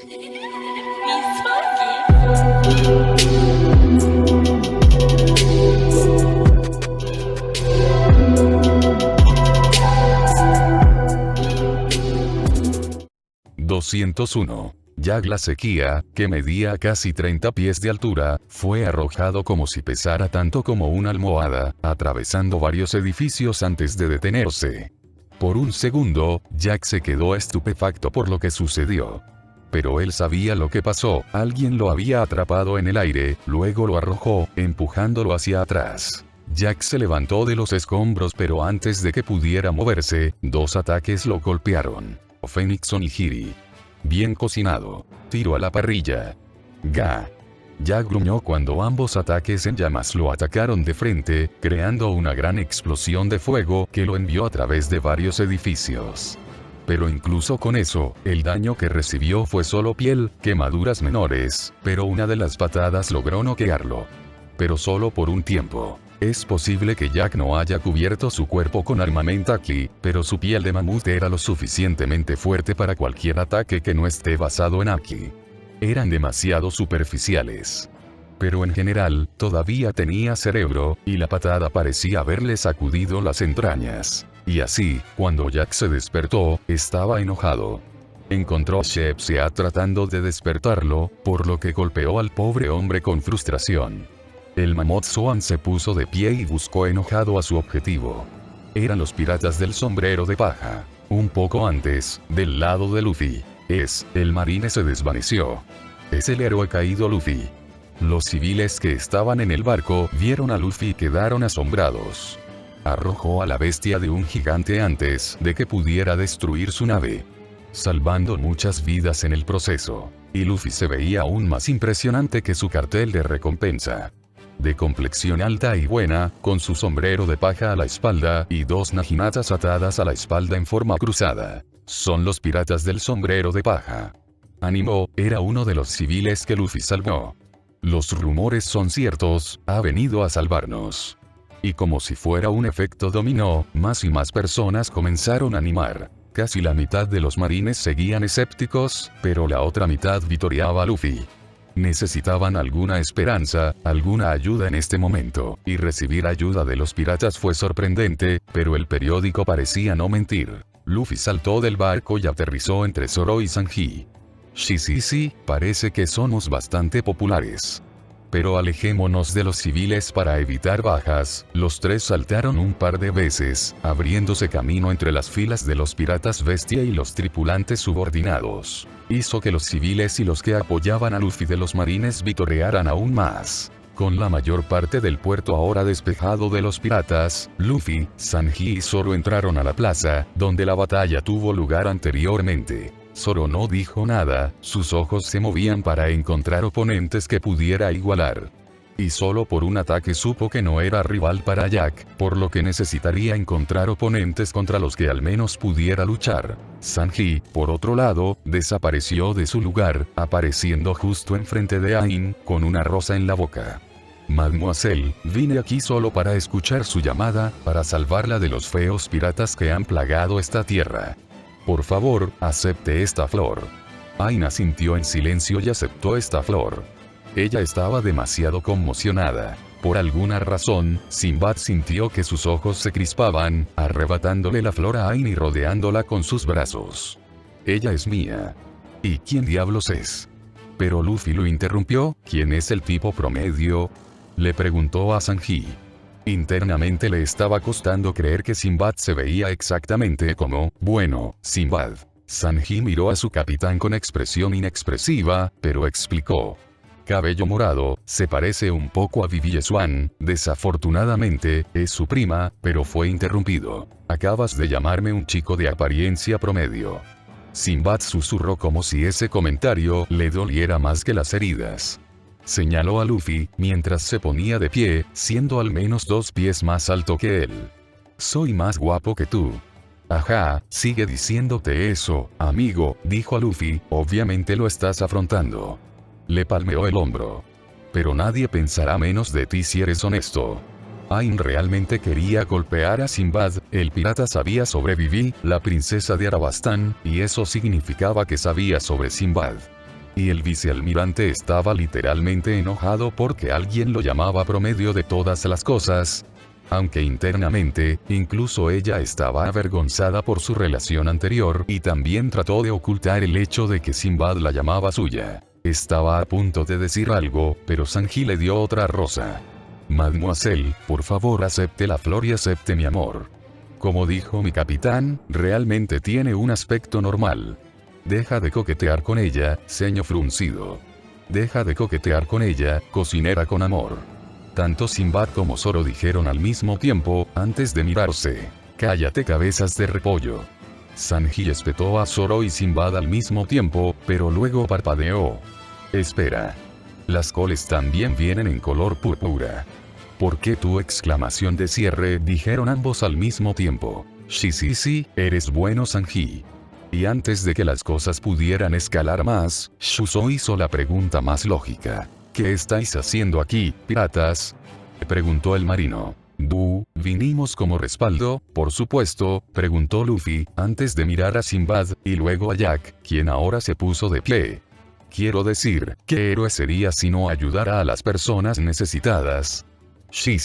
Misogi. 201. Jack la sequía, que medía casi 30 pies de altura, fue arrojado como si pesara tanto como una almohada, atravesando varios edificios antes de detenerse. Por un segundo, Jack se quedó estupefacto por lo que sucedió. Pero él sabía lo que pasó, alguien lo había atrapado en el aire, luego lo arrojó, empujándolo hacia atrás. Jack se levantó de los escombros, pero antes de que pudiera moverse, dos ataques lo golpearon. Fénix Onigiri. Bien cocinado. Tiro a la parrilla. Ga. Jack gruñó cuando ambos ataques en llamas lo atacaron de frente, creando una gran explosión de fuego que lo envió a través de varios edificios. Pero incluso con eso, el daño que recibió fue solo piel, quemaduras menores, pero una de las patadas logró noquearlo. Pero solo por un tiempo. Es posible que Jack no haya cubierto su cuerpo con armamento aquí, pero su piel de mamut era lo suficientemente fuerte para cualquier ataque que no esté basado en Aki. Eran demasiado superficiales. Pero en general, todavía tenía cerebro, y la patada parecía haberle sacudido las entrañas. Y así, cuando Jack se despertó, estaba enojado. Encontró a Shepsea tratando de despertarlo, por lo que golpeó al pobre hombre con frustración. El mamut Zoan se puso de pie y buscó enojado a su objetivo. Eran los piratas del sombrero de paja. Un poco antes, del lado de Luffy. El marine se desvaneció. Es el héroe caído Luffy. Los civiles que estaban en el barco vieron a Luffy y quedaron asombrados. Arrojó a la bestia de un gigante antes de que pudiera destruir su nave, salvando muchas vidas en el proceso. Y Luffy se veía aún más impresionante que su cartel de recompensa. De complexión alta y buena, con su sombrero de paja a la espalda y dos najinatas atadas a la espalda en forma cruzada. Son los piratas del sombrero de paja. Animo era uno de los civiles que Luffy salvó. Los rumores son ciertos, ha venido a salvarnos. Y como si fuera un efecto dominó, más y más personas comenzaron a animar. Casi la mitad de los marines seguían escépticos, pero la otra mitad vitoreaba a Luffy. Necesitaban alguna esperanza, alguna ayuda en este momento, y recibir ayuda de los piratas fue sorprendente, pero el periódico parecía no mentir. Luffy saltó del barco y aterrizó entre Zoro y Sanji. Sí, parece que somos bastante populares. Pero alejémonos de los civiles para evitar bajas. Los tres saltaron un par de veces, abriéndose camino entre las filas de los piratas bestia y los tripulantes subordinados. Hizo que los civiles y los que apoyaban a Luffy de los marines vitorearan aún más. Con la mayor parte del puerto ahora despejado de los piratas, Luffy, Sanji y Zoro entraron a la plaza, donde la batalla tuvo lugar anteriormente. Zoro no dijo nada, sus ojos se movían para encontrar oponentes que pudiera igualar. Y solo por un ataque supo que no era rival para Jack, por lo que necesitaría encontrar oponentes contra los que al menos pudiera luchar. Sanji, por otro lado, desapareció de su lugar, apareciendo justo enfrente de Ain, con una rosa en la boca. Mademoiselle, vine aquí solo para escuchar su llamada, para salvarla de los feos piratas que han plagado esta tierra. Por favor, acepte esta flor. Ain asintió en silencio y aceptó esta flor. Ella estaba demasiado conmocionada. Por alguna razón, Sinbad sintió que sus ojos se crispaban, arrebatándole la flor a Ain y rodeándola con sus brazos. Ella es mía. ¿Y quién diablos es? Pero Luffy lo interrumpió. ¿Quién es el tipo promedio?, le preguntó a Sanji. Internamente le estaba costando creer que Sinbad se veía exactamente como, bueno, Sinbad. Sanji miró a su capitán con expresión inexpresiva, pero explicó. Cabello morado, se parece un poco a Vivi Swan, desafortunadamente, es su prima, pero fue interrumpido. Acabas de llamarme un chico de apariencia promedio. Sinbad susurró como si ese comentario le doliera más que las heridas. Señaló a Luffy, mientras se ponía de pie, siendo al menos 2 pies más alto que él. Soy más guapo que tú. Ajá, sigue diciéndote eso, amigo, dijo a Luffy, obviamente lo estás afrontando. Le palmeó el hombro. Pero nadie pensará menos de ti si eres honesto. Ain realmente quería golpear a Sinbad, el pirata sabía sobre Vivi, la princesa de Arabastán, y eso significaba que sabía sobre Sinbad. y el vicealmirante estaba literalmente enojado porque alguien lo llamaba promedio de todas las cosas. Aunque internamente, incluso ella estaba avergonzada por su relación anterior y también trató de ocultar el hecho de que Sinbad la llamaba suya. Estaba a punto de decir algo, pero Sanji le dio otra rosa. Mademoiselle, por favor acepte la flor y acepte mi amor. Como dijo mi capitán, realmente tiene un aspecto normal. Deja de coquetear con ella, ceño fruncido. Deja de coquetear con ella, cocinera con amor. Tanto Sinbad como Zoro dijeron al mismo tiempo, antes de mirarse. Cállate, cabezas de repollo. Sanji espetó a Zoro y Sinbad al mismo tiempo, pero luego parpadeó. Espera. Las coles también vienen en color púrpura. ¿Por qué tu exclamación de cierre? Dijeron ambos al mismo tiempo. Sí, eres bueno, Sanji. Y antes de que las cosas pudieran escalar más, Shuso hizo la pregunta más lógica. ¿Qué estáis haciendo aquí, piratas? Preguntó el marino. Vinimos como respaldo, por supuesto, preguntó Luffy, antes de mirar a Sinbad, y luego a Jack, quien ahora se puso de pie. Quiero decir, ¿qué héroe sería si no ayudara a las personas necesitadas? Sí.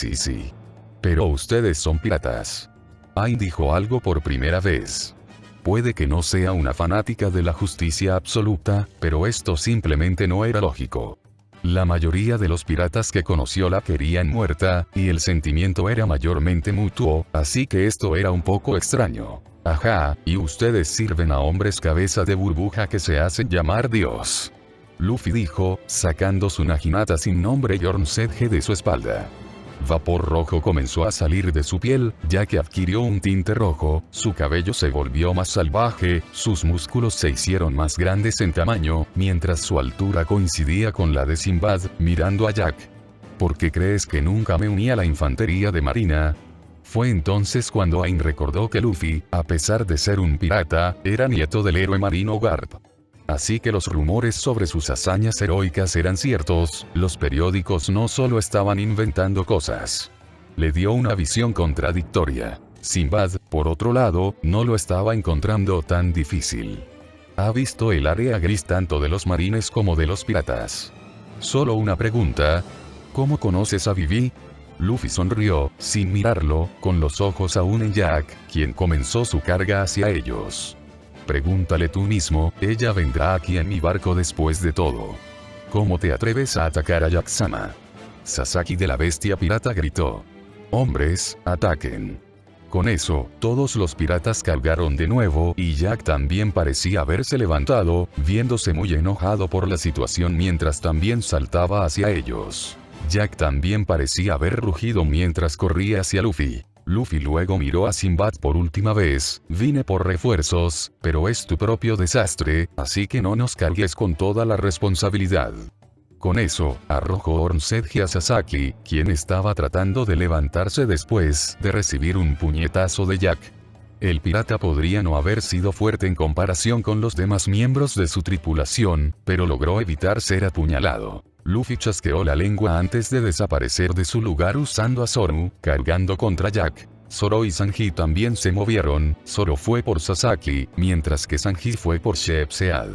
Pero ustedes son piratas. Ai dijo algo por primera vez. Puede que no sea una fanática de la justicia absoluta, pero esto simplemente no era lógico. La mayoría de los piratas que conoció la querían muerta, y el sentimiento era mayormente mutuo, así que esto era un poco extraño. Ajá, y ustedes sirven a hombres cabeza de burbuja que se hacen llamar Dios. Luffy dijo, sacando su Naginata sin nombre Yornsedge de su espalda. Vapor rojo comenzó a salir de su piel, ya que adquirió un tinte rojo, su cabello se volvió más salvaje, sus músculos se hicieron más grandes en tamaño, mientras su altura coincidía con la de Sinbad, mirando a Jack. ¿Por qué crees que nunca me uní a la infantería de marina? Fue entonces cuando Ain recordó que Luffy, a pesar de ser un pirata, era nieto del héroe marino Garp. Así que los rumores sobre sus hazañas heroicas eran ciertos, los periódicos no solo estaban inventando cosas. Le dio una visión contradictoria. Sinbad, por otro lado, no lo estaba encontrando tan difícil. Ha visto el área gris tanto de los marines como de los piratas. Solo una pregunta. ¿Cómo conoces a Vivi? Luffy sonrió, sin mirarlo, con los ojos aún en Jack, quien comenzó su carga hacia ellos. Pregúntale tú mismo, ella vendrá aquí en mi barco después de todo. ¿Cómo te atreves a atacar a Jack-sama? Sasaki de la bestia pirata gritó. Hombres, ataquen. Con eso, todos los piratas cargaron de nuevo y Jack también parecía haberse levantado, viéndose muy enojado por la situación mientras también saltaba hacia ellos. Jack también parecía haber rugido mientras corría hacia Luffy. Luffy luego miró a Sinbad por última vez, vine por refuerzos, pero es tu propio desastre, así que no nos cargues con toda la responsabilidad. Con eso, arrojó Ornsedge a Sasaki, quien estaba tratando de levantarse después de recibir un puñetazo de Jack. El pirata podría no haber sido fuerte en comparación con los demás miembros de su tripulación, pero logró evitar ser apuñalado. Luffy chasqueó la lengua antes de desaparecer de su lugar usando a Zoro, cargando contra Jack. Zoro y Sanji también se movieron, Zoro fue por Sasaki, mientras que Sanji fue por Sheepsead.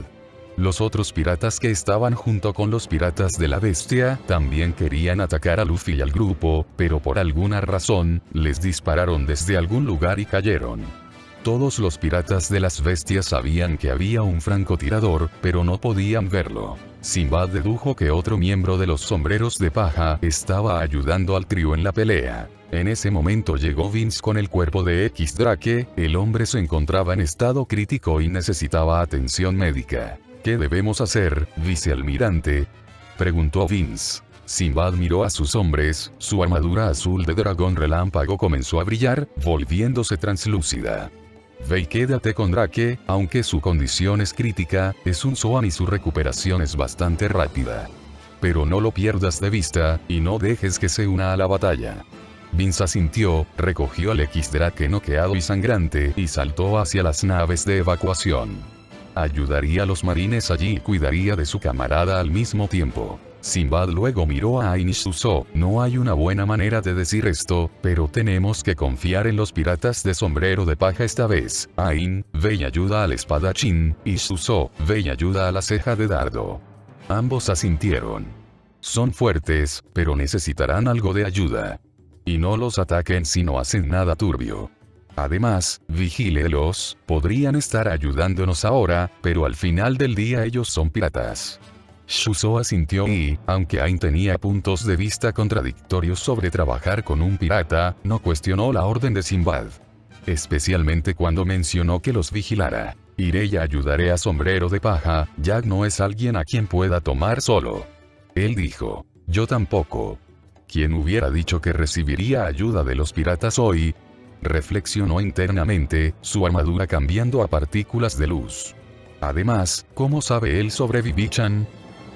Los otros piratas que estaban junto con los piratas de la bestia, también querían atacar a Luffy y al grupo, pero por alguna razón, les dispararon desde algún lugar y cayeron. Todos los piratas de las bestias sabían que había un francotirador, pero no podían verlo. Sinbad dedujo que otro miembro de los sombreros de paja estaba ayudando al trío en la pelea. En ese momento llegó Vince con el cuerpo de X-Drake, el hombre se encontraba en estado crítico y necesitaba atención médica. ¿Qué debemos hacer, vicealmirante? Preguntó Vince. Sinbad miró a sus hombres, su armadura azul de dragón relámpago comenzó a brillar, volviéndose translúcida. Ve y quédate con Drake, aunque su condición es crítica, es un Zoan y su recuperación es bastante rápida. Pero no lo pierdas de vista, y no dejes que se una a la batalla. Vince asintió, recogió al X-Drake noqueado y sangrante, y saltó hacia las naves de evacuación. Ayudaría a los marines allí y cuidaría de su camarada al mismo tiempo. Sinbad luego miró a Ain y Shuso. No hay una buena manera de decir esto, pero tenemos que confiar en los piratas de sombrero de paja esta vez. Ain, ve y ayuda al espadachín, y Shuso, ve y ayuda a la ceja de dardo. Ambos asintieron. Son fuertes, pero necesitarán algo de ayuda. Y no los ataquen si no hacen nada turbio. Además, vigílelos, podrían estar ayudándonos ahora, pero al final del día ellos son piratas. Shuso asintió y, aunque Ain tenía puntos de vista contradictorios sobre trabajar con un pirata, no cuestionó la orden de Sinbad. Especialmente cuando mencionó que los vigilara. Iré y ayudaré a Sombrero de Paja, Jack no es alguien a quien pueda tomar solo. Él dijo, yo tampoco. ¿Quién hubiera dicho que recibiría ayuda de los piratas hoy? Reflexionó internamente, su armadura cambiando a partículas de luz. Además, ¿cómo sabe él sobre Vivi-chan?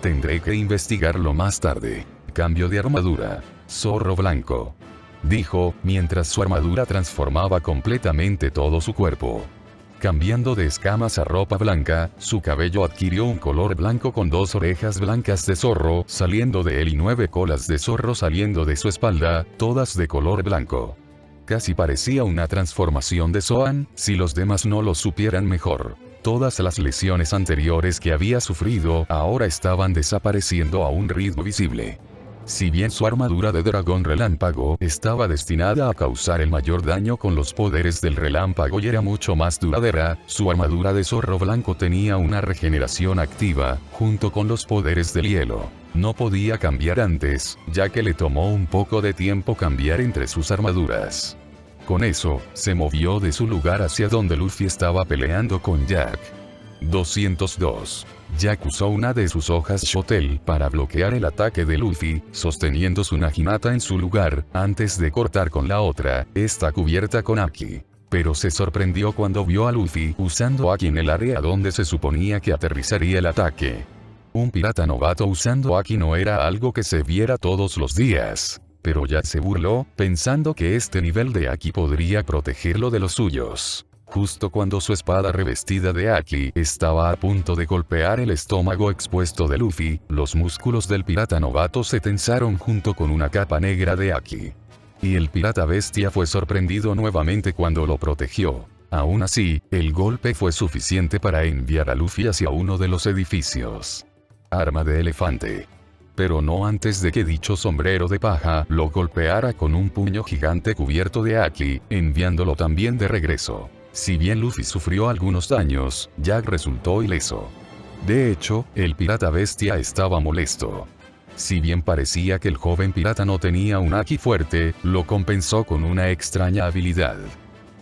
Tendré que investigarlo más tarde. Cambio de armadura. Zorro blanco. Dijo, mientras su armadura transformaba completamente todo su cuerpo. Cambiando de escamas a ropa blanca, su cabello adquirió un color blanco con 2 orejas blancas de zorro saliendo de él y 9 colas de zorro saliendo de su espalda, todas de color blanco. Casi parecía una transformación de Zoan, si los demás no lo supieran mejor. Todas las lesiones anteriores que había sufrido ahora estaban desapareciendo a un ritmo visible. Si bien su armadura de dragón relámpago estaba destinada a causar el mayor daño con los poderes del relámpago y era mucho más duradera, su armadura de zorro blanco tenía una regeneración activa, junto con los poderes del hielo. No podía cambiar antes, ya que le tomó un poco de tiempo cambiar entre sus armaduras. Con eso, se movió de su lugar hacia donde Luffy estaba peleando con Jack. 202. Jack usó una de sus hojas Shotel para bloquear el ataque de Luffy, sosteniendo su Naginata en su lugar, antes de cortar con la otra, esta cubierta con Haki. Pero se sorprendió cuando vio a Luffy usando Haki en el área donde se suponía que aterrizaría el ataque. Un pirata novato usando Haki no era algo que se viera todos los días. Pero Jack se burló, pensando que este nivel de Haki podría protegerlo de los suyos. Justo cuando su espada revestida de Haki estaba a punto de golpear el estómago expuesto de Luffy, los músculos del pirata novato se tensaron junto con una capa negra de Haki. Y el pirata bestia fue sorprendido nuevamente cuando lo protegió. Aún así, el golpe fue suficiente para enviar a Luffy hacia uno de los edificios. Arma de elefante. Pero no antes de que dicho sombrero de paja lo golpeara con un puño gigante cubierto de Haki, enviándolo también de regreso. Si bien Luffy sufrió algunos daños, Jack resultó ileso. De hecho, el pirata bestia estaba molesto. Si bien parecía que el joven pirata no tenía un Haki fuerte, lo compensó con una extraña habilidad.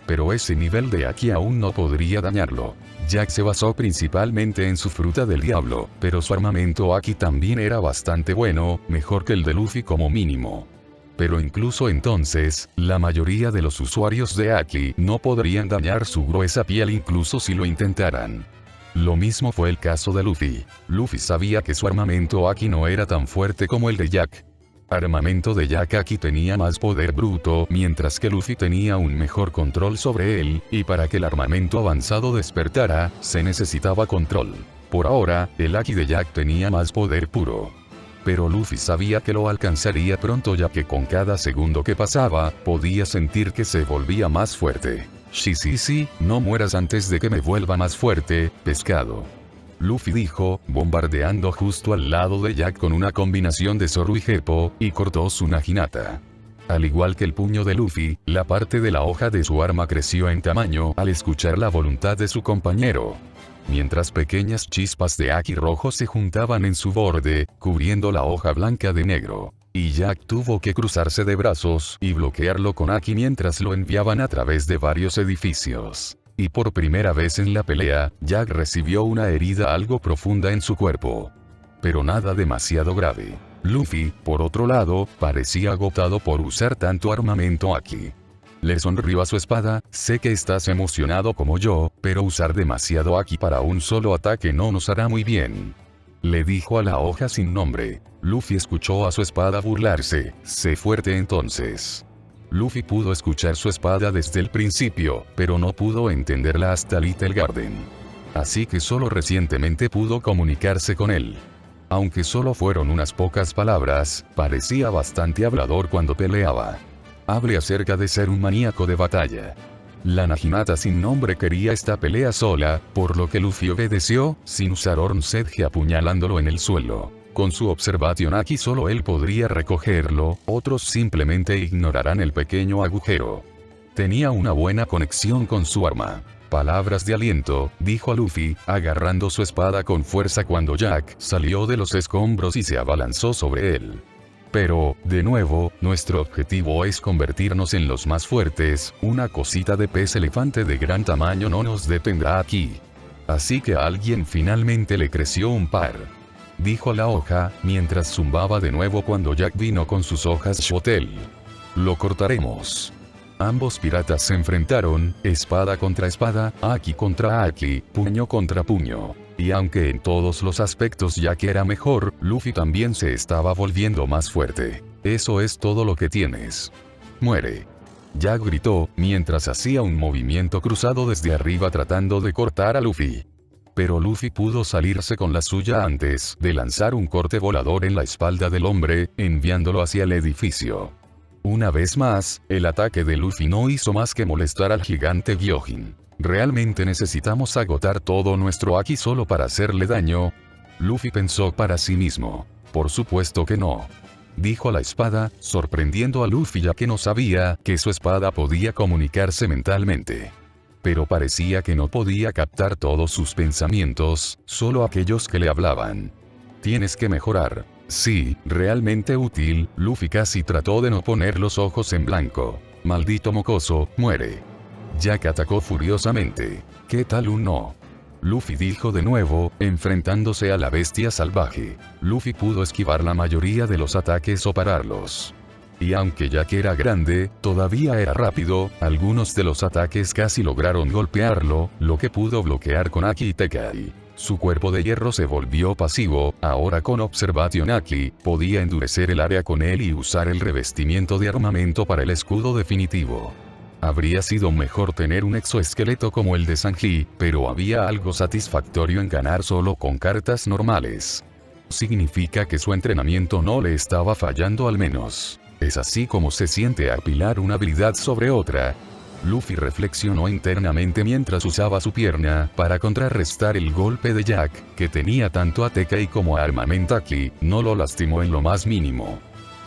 Pero ese nivel de Haki aún no podría dañarlo. Jack se basó principalmente en su fruta del diablo, pero su armamento Haki también era bastante bueno, mejor que el de Luffy como mínimo. Pero incluso entonces, la mayoría de los usuarios de Haki no podrían dañar su gruesa piel incluso si lo intentaran. Lo mismo fue el caso de Luffy. Luffy sabía que su armamento Haki no era tan fuerte como el de Jack. Armamento de Jack Haki tenía más poder bruto, mientras que Luffy tenía un mejor control sobre él, y para que el armamento avanzado despertara, se necesitaba control. Por ahora, el Haki de Jack tenía más poder puro. Pero Luffy sabía que lo alcanzaría pronto ya que con cada segundo que pasaba, podía sentir que se volvía más fuerte. Sí, no mueras antes de que me vuelva más fuerte, pescado. Luffy dijo, bombardeando justo al lado de Jack con una combinación de Zoro y Heppo, y cortó su Naginata. Al igual que el puño de Luffy, la parte de la hoja de su arma creció en tamaño al escuchar la voluntad de su compañero. Mientras pequeñas chispas de Haki rojo se juntaban en su borde, cubriendo la hoja blanca de negro. Y Jack tuvo que cruzarse de brazos y bloquearlo con Haki mientras lo enviaban a través de varios edificios. Y por primera vez en la pelea, Jack recibió una herida algo profunda en su cuerpo. Pero nada demasiado grave. Luffy, por otro lado, parecía agotado por usar tanto armamento Haki. Le sonrió a su espada, sé que estás emocionado como yo, pero usar demasiado Haki para un solo ataque no nos hará muy bien. Le dijo a la hoja sin nombre. Luffy escuchó a su espada burlarse, sé fuerte entonces. Luffy pudo escuchar su espada desde el principio, pero no pudo entenderla hasta Little Garden. Así que solo recientemente pudo comunicarse con él. Aunque solo fueron unas pocas palabras, parecía bastante hablador cuando peleaba. Hable acerca de ser un maníaco de batalla. La Naginata sin nombre quería esta pelea sola, por lo que Luffy obedeció, sin usar Ornsedge apuñalándolo en el suelo. Con su Observation Haki solo él podría recogerlo, otros simplemente ignorarán el pequeño agujero. Tenía una buena conexión con su arma. Palabras de aliento, dijo a Luffy, agarrando su espada con fuerza cuando Jack salió de los escombros y se abalanzó sobre él. Pero, de nuevo, nuestro objetivo es convertirnos en los más fuertes, una cosita de pez elefante de gran tamaño no nos detendrá aquí. Así que a alguien finalmente le creció un par. Dijo la hoja, mientras zumbaba de nuevo cuando Jack vino con sus hojas Shotel. Lo cortaremos. Ambos piratas se enfrentaron, espada contra espada, haki contra haki, puño contra puño. Y aunque en todos los aspectos Jack era mejor, Luffy también se estaba volviendo más fuerte. Eso es todo lo que tienes. Muere. Jack gritó, mientras hacía un movimiento cruzado desde arriba tratando de cortar a Luffy. Pero Luffy pudo salirse con la suya antes de lanzar un corte volador en la espalda del hombre, enviándolo hacia el edificio. Una vez más, el ataque de Luffy no hizo más que molestar al gigante Gyojin. ¿Realmente necesitamos agotar todo nuestro haki solo para hacerle daño? Luffy pensó para sí mismo. Por supuesto que no. Dijo la espada, sorprendiendo a Luffy ya que no sabía que su espada podía comunicarse mentalmente. Pero parecía que no podía captar todos sus pensamientos, solo aquellos que le hablaban. Tienes que mejorar. Sí, realmente útil, Luffy casi trató de no poner los ojos en blanco. Maldito mocoso, muere. Jack atacó furiosamente. ¿Qué tal un no? Luffy dijo de nuevo, enfrentándose a la bestia salvaje. Luffy pudo esquivar la mayoría de los ataques o pararlos. Y aunque Jack era grande, todavía era rápido, algunos de los ataques casi lograron golpearlo, lo que pudo bloquear con Haki y Tekai. Su cuerpo de hierro se volvió pasivo, ahora con Observation Haki, podía endurecer el área con él y usar el revestimiento de armamento para el escudo definitivo. Habría sido mejor tener un exoesqueleto como el de Sanji, pero había algo satisfactorio en ganar solo con cartas normales. Significa que su entrenamiento no le estaba fallando al menos. Es así como se siente apilar una habilidad sobre otra. Luffy reflexionó internamente mientras usaba su pierna para contrarrestar el golpe de Jack, que tenía tanto a Tekai como a Armament Haki, no lo lastimó en lo más mínimo.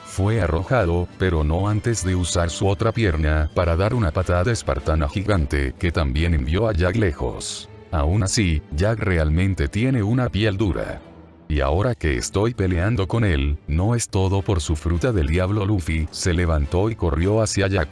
Fue arrojado, pero no antes de usar su otra pierna para dar una patada espartana gigante que también envió a Jack lejos. Aún así, Jack realmente tiene una piel dura. Y ahora que estoy peleando con él, no es todo por su fruta del diablo. Luffy se levantó y corrió hacia Jack.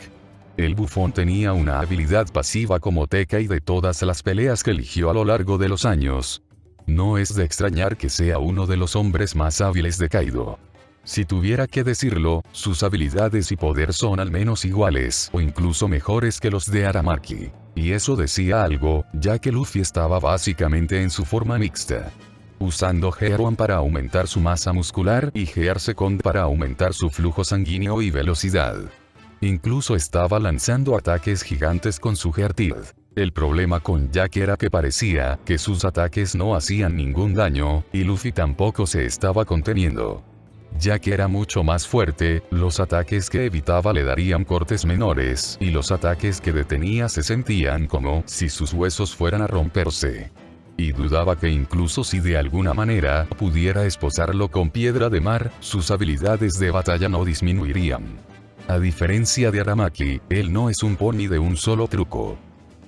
El bufón tenía una habilidad pasiva como Tekai de todas las peleas que eligió a lo largo de los años. No es de extrañar que sea uno de los hombres más hábiles de Kaido. Si tuviera que decirlo, sus habilidades y poder son al menos iguales o incluso mejores que los de Aramaki. Y eso decía algo, ya que Luffy estaba básicamente en su forma mixta. Usando Gear One para aumentar su masa muscular y Gear Second para aumentar su flujo sanguíneo y velocidad. Incluso estaba lanzando ataques gigantes con su Gear Teeth. El problema con Jack era que parecía que sus ataques no hacían ningún daño, y Luffy tampoco se estaba conteniendo. Jack era mucho más fuerte, los ataques que evitaba le darían cortes menores, y los ataques que detenía se sentían como si sus huesos fueran a romperse. Y dudaba que incluso si de alguna manera pudiera esposarlo con piedra de mar, sus habilidades de batalla no disminuirían. A diferencia de Aramaki, él no es un pony de un solo truco.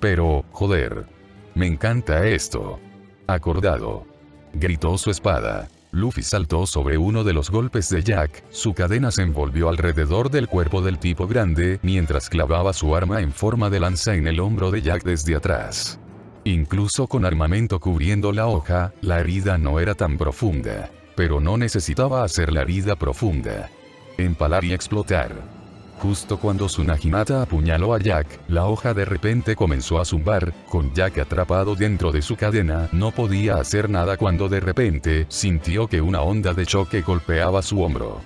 Pero, joder. Me encanta esto. Acordado. Gritó su espada. Luffy saltó sobre uno de los golpes de Jack, su cadena se envolvió alrededor del cuerpo del tipo grande, mientras clavaba su arma en forma de lanza en el hombro de Jack desde atrás. Incluso con armamento cubriendo la hoja, la herida no era tan profunda. Pero no necesitaba hacer la herida profunda. Empalar y explotar. Justo cuando su Naginata apuñaló a Jack, la hoja de repente comenzó a zumbar, con Jack atrapado dentro de su cadena, no podía hacer nada cuando de repente sintió que una onda de choque golpeaba su hombro.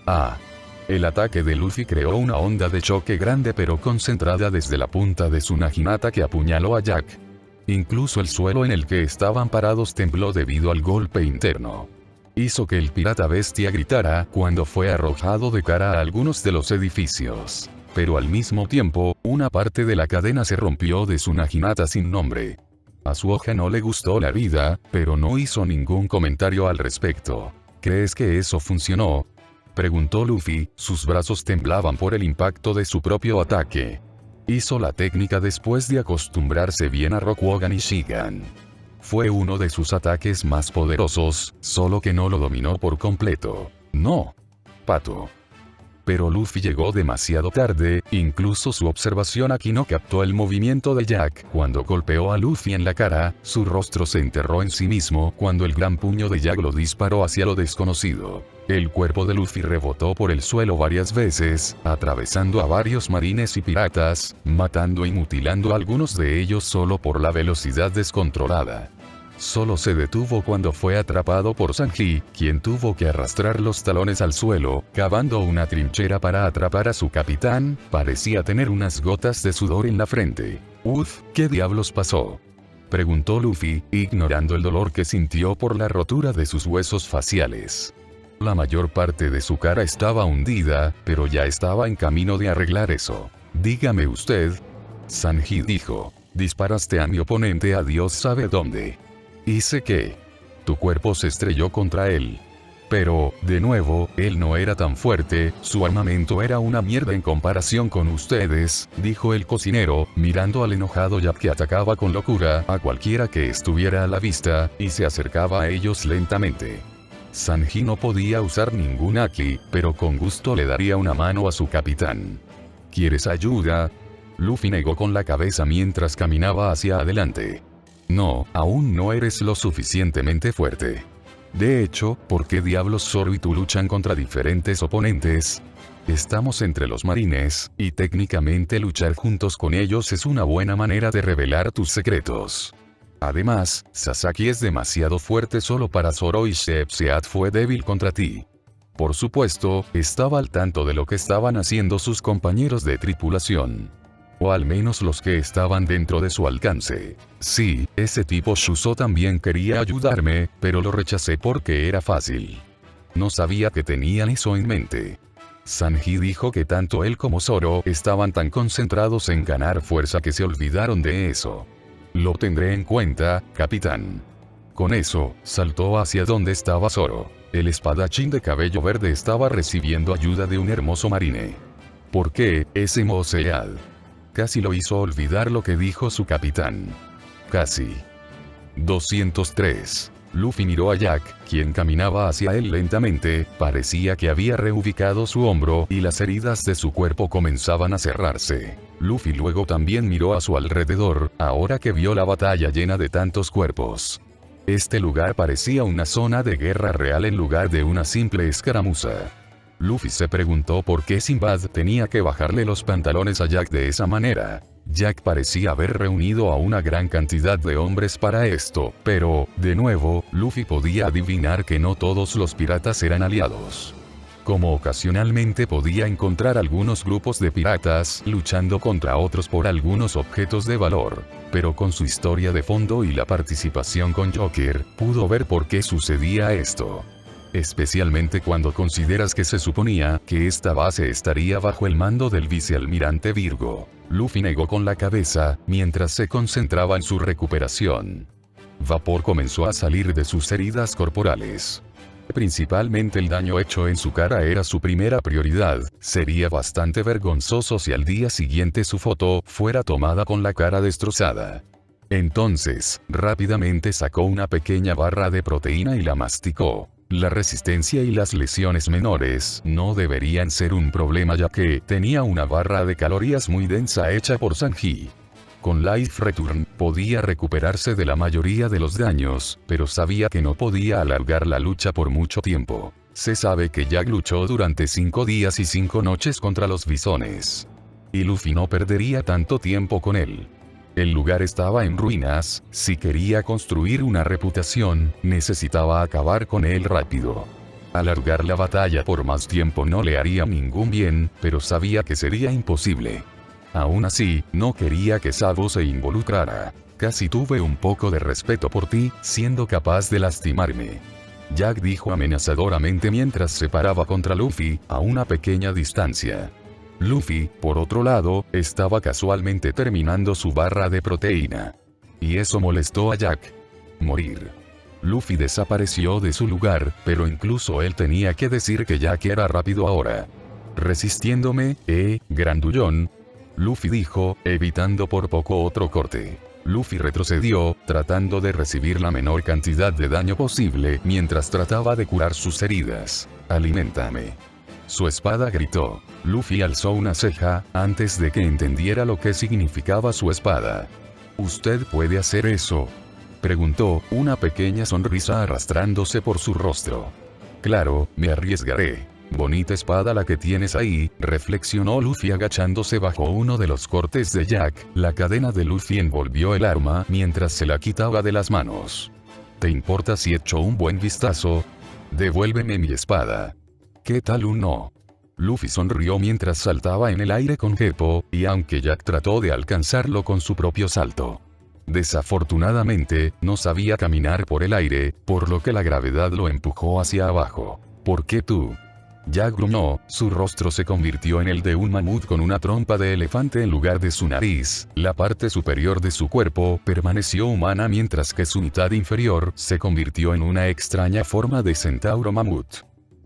Ah. El ataque de Luffy creó una onda de choque grande pero concentrada desde la punta de su Naginata que apuñaló a Jack. Incluso el suelo en el que estaban parados tembló debido al golpe interno. hizo que el pirata bestia gritara cuando fue arrojado de cara a algunos de los edificios. Pero al mismo tiempo, una parte de la cadena se rompió de su naginata sin nombre. A su hoja no le gustó la vida, pero no hizo ningún comentario al respecto. ¿Crees que eso funcionó?, preguntó Luffy, sus brazos temblaban por el impacto de su propio ataque. Hizo la técnica después de acostumbrarse bien a Rokugan y Shigan. Fue uno de sus ataques más poderosos, solo que no lo dominó por completo. No, pato. Pero Luffy llegó demasiado tarde, incluso su observación aquí no captó el movimiento de Jack. Cuando golpeó a Luffy en la cara, su rostro se enterró en sí mismo cuando el gran puño de Jack lo disparó hacia lo desconocido. El cuerpo de Luffy rebotó por el suelo varias veces, atravesando a varios marines y piratas, matando y mutilando a algunos de ellos solo por la velocidad descontrolada. Solo se detuvo cuando fue atrapado por Sanji, quien tuvo que arrastrar los talones al suelo, cavando una trinchera para atrapar a su capitán. Parecía tener unas gotas de sudor en la frente. Uf, ¿qué diablos pasó?, preguntó Luffy, ignorando el dolor que sintió por la rotura de sus huesos faciales. La mayor parte de su cara estaba hundida, pero ya estaba en camino de arreglar eso. Dígame usted, Sanji dijo, disparaste a mi oponente a Dios sabe dónde. Hice que tu cuerpo se estrelló contra él. Pero, de nuevo, él no era tan fuerte, su armamento era una mierda en comparación con ustedes, dijo el cocinero, mirando al enojado Jack que atacaba con locura a cualquiera que estuviera a la vista, y se acercaba a ellos lentamente. Sanji no podía usar ningún haki, pero con gusto le daría una mano a su capitán. ¿Quieres ayuda?, Luffy negó con la cabeza mientras caminaba hacia adelante. No, aún no eres lo suficientemente fuerte. De hecho, ¿por qué diablos Zoro y tú luchan contra diferentes oponentes? Estamos entre los marines, y técnicamente luchar juntos con ellos es una buena manera de revelar tus secretos. Además, Sasaki es demasiado fuerte solo para Zoro y Sheepshead fue débil contra ti. Por supuesto, estaba al tanto de lo que estaban haciendo sus compañeros de tripulación. O al menos los que estaban dentro de su alcance. Sí, ese tipo Shuso también quería ayudarme, pero lo rechacé porque era fácil. No sabía que tenían eso en mente. Sanji dijo que tanto él como Zoro estaban tan concentrados en ganar fuerza que se olvidaron de eso. Lo tendré en cuenta, capitán. Con eso, saltó hacia donde estaba Zoro. El espadachín de cabello verde estaba recibiendo ayuda de un hermoso marine. ¿Por qué, ese Mosead? Casi lo hizo olvidar lo que dijo su capitán. Casi. 203. Luffy miró a Jack, quien caminaba hacia él lentamente, parecía que había reubicado su hombro y las heridas de su cuerpo comenzaban a cerrarse. Luffy luego también miró a su alrededor, ahora que vio la batalla llena de tantos cuerpos. Este lugar parecía una zona de guerra real en lugar de una simple escaramuza. Luffy se preguntó por qué Sinbad tenía que bajarle los pantalones a Jack de esa manera. Jack parecía haber reunido a una gran cantidad de hombres para esto, pero, de nuevo, Luffy podía adivinar que no todos los piratas eran aliados. Como ocasionalmente podía encontrar algunos grupos de piratas luchando contra otros por algunos objetos de valor, pero con su historia de fondo y la participación con Joker, pudo ver por qué sucedía esto. Especialmente cuando consideras que se suponía que esta base estaría bajo el mando del vicealmirante Virgo. Luffy negó con la cabeza, mientras se concentraba en su recuperación. Vapor comenzó a salir de sus heridas corporales. Principalmente el daño hecho en su cara era su primera prioridad. Sería bastante vergonzoso si al día siguiente su foto fuera tomada con la cara destrozada. Entonces, rápidamente sacó una pequeña barra de proteína y la masticó. La resistencia y las lesiones menores no deberían ser un problema ya que tenía una barra de calorías muy densa hecha por Sanji. Con Life Return, podía recuperarse de la mayoría de los daños, pero sabía que no podía alargar la lucha por mucho tiempo. Se sabe que Jack luchó durante 5 días y 5 noches contra los bisones. Y Luffy no perdería tanto tiempo con él. El lugar estaba en ruinas, si quería construir una reputación, necesitaba acabar con él rápido. Alargar la batalla por más tiempo no le haría ningún bien, pero sabía que sería imposible. Aún así, no quería que Sabo se involucrara. Casi tuve un poco de respeto por ti, siendo capaz de lastimarme. Jack dijo amenazadoramente mientras se paraba contra Luffy, a una pequeña distancia. Luffy, por otro lado, estaba casualmente terminando su barra de proteína. Y eso molestó a Jack. Morir. Luffy desapareció de su lugar, pero incluso él tenía que decir que Jack era rápido ahora. Resistiéndome, grandullón. Luffy dijo, evitando por poco otro corte. Luffy retrocedió, tratando de recibir la menor cantidad de daño posible mientras trataba de curar sus heridas. Aliméntame. Su espada gritó. Luffy alzó una ceja, antes de que entendiera lo que significaba su espada. ¿Usted puede hacer eso?, preguntó, una pequeña sonrisa arrastrándose por su rostro. Claro, me arriesgaré. Bonita espada la que tienes ahí, reflexionó Luffy agachándose bajo uno de los cortes de Jack. La cadena de Luffy envolvió el arma mientras se la quitaba de las manos. ¿Te importa si echo un buen vistazo? Devuélveme mi espada. ¿Qué tal un no? Luffy sonrió mientras saltaba en el aire con Hippo, y aunque Jack trató de alcanzarlo con su propio salto. Desafortunadamente, no sabía caminar por el aire, por lo que la gravedad lo empujó hacia abajo. ¿Por qué tú? Jack gruñó, su rostro se convirtió en el de un mamut con una trompa de elefante en lugar de su nariz. La parte superior de su cuerpo permaneció humana mientras que su mitad inferior se convirtió en una extraña forma de centauro mamut.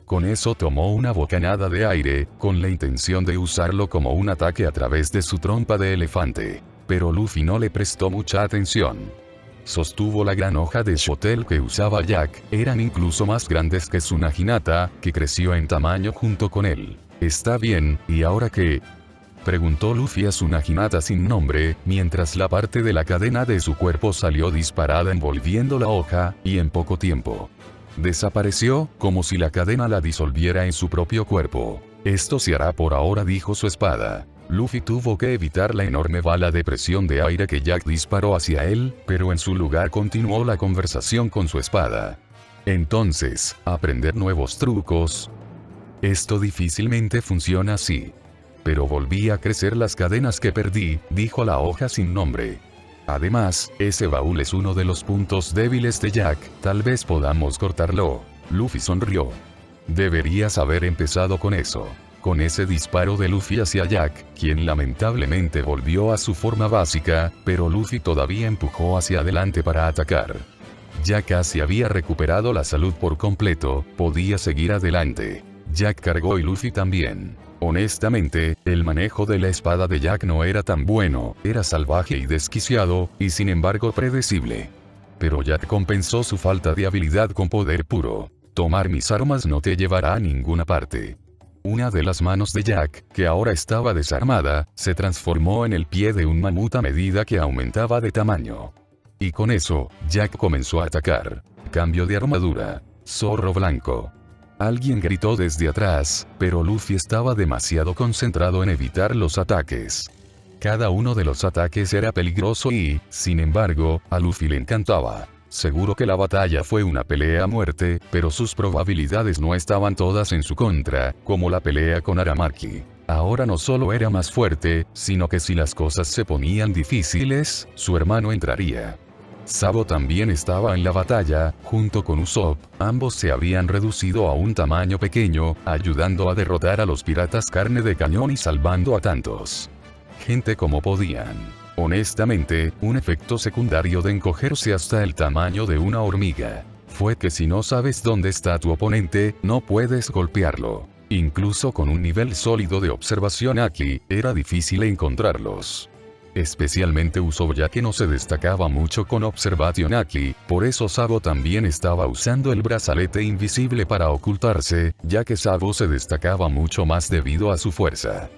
Con eso tomó una bocanada de aire, con la intención de usarlo como un ataque a través de su trompa de elefante. Pero Luffy no le prestó mucha atención. Sostuvo la gran hoja de Shotel que usaba Jack, eran incluso más grandes que su Naginata, que creció en tamaño junto con él. ¿Está bien, y ahora qué? Preguntó Luffy a su Naginata sin nombre, mientras la parte de la cadena de su cuerpo salió disparada envolviendo la hoja, y en poco tiempo desapareció, como si la cadena la disolviera en su propio cuerpo. Esto se hará por ahora, dijo su espada. Luffy tuvo que evitar la enorme bala de presión de aire que Jack disparó hacia él, pero en su lugar continuó la conversación con su espada. Entonces, ¿aprender nuevos trucos? Esto difícilmente funciona así. Pero volví a crecer las cadenas que perdí, dijo la hoja sin nombre. Además, ese baúl es uno de los puntos débiles de Jack, tal vez podamos cortarlo. Luffy sonrió. Deberías haber empezado con eso. Con ese disparo de Luffy hacia Jack, quien lamentablemente volvió a su forma básica, pero Luffy todavía empujó hacia adelante para atacar. Ya casi había recuperado la salud por completo, podía seguir adelante. Jack cargó y Luffy también. Honestamente, el manejo de la espada de Jack no era tan bueno, era salvaje y desquiciado, y sin embargo predecible. Pero Jack compensó su falta de habilidad con poder puro. Tomar mis armas no te llevará a ninguna parte. Una de las manos de Jack, que ahora estaba desarmada, se transformó en el pie de un mamut a medida que aumentaba de tamaño. Y con eso, Jack comenzó a atacar. Cambio de armadura. Zorro blanco. Alguien gritó desde atrás, pero Luffy estaba demasiado concentrado en evitar los ataques. Cada uno de los ataques era peligroso y, sin embargo, a Luffy le encantaba. Seguro que la batalla fue una pelea a muerte, pero sus probabilidades no estaban todas en su contra, como la pelea con Aramaki. Ahora no solo era más fuerte, sino que si las cosas se ponían difíciles, su hermano entraría. Sabo también estaba en la batalla, junto con Usopp, ambos se habían reducido a un tamaño pequeño, ayudando a derrotar a los piratas carne de cañón y salvando a tantos gente como podían. Honestamente, un efecto secundario de encogerse hasta el tamaño de una hormiga fue que si no sabes dónde está tu oponente, no puedes golpearlo. Incluso con un nivel sólido de observación aquí, era difícil encontrarlos. Especialmente Usopp, ya que no se destacaba mucho con Observation Aki, por eso Sabo también estaba usando el brazalete invisible para ocultarse, ya que Sabo se destacaba mucho más debido a su fuerza.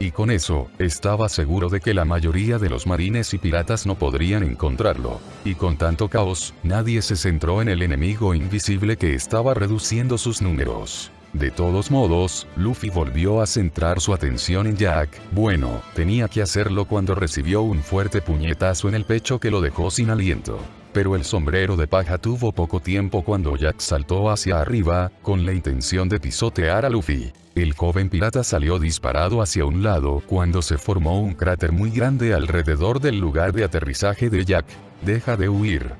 Y con eso, estaba seguro de que la mayoría de los marines y piratas no podrían encontrarlo. Y con tanto caos, nadie se centró en el enemigo invisible que estaba reduciendo sus números. De todos modos, Luffy volvió a centrar su atención en Jack. Bueno, tenía que hacerlo cuando recibió un fuerte puñetazo en el pecho que lo dejó sin aliento. Pero el sombrero de paja tuvo poco tiempo cuando Jack saltó hacia arriba, con la intención de pisotear a Luffy. El joven pirata salió disparado hacia un lado cuando se formó un cráter muy grande alrededor del lugar de aterrizaje de Jack. Deja de huir.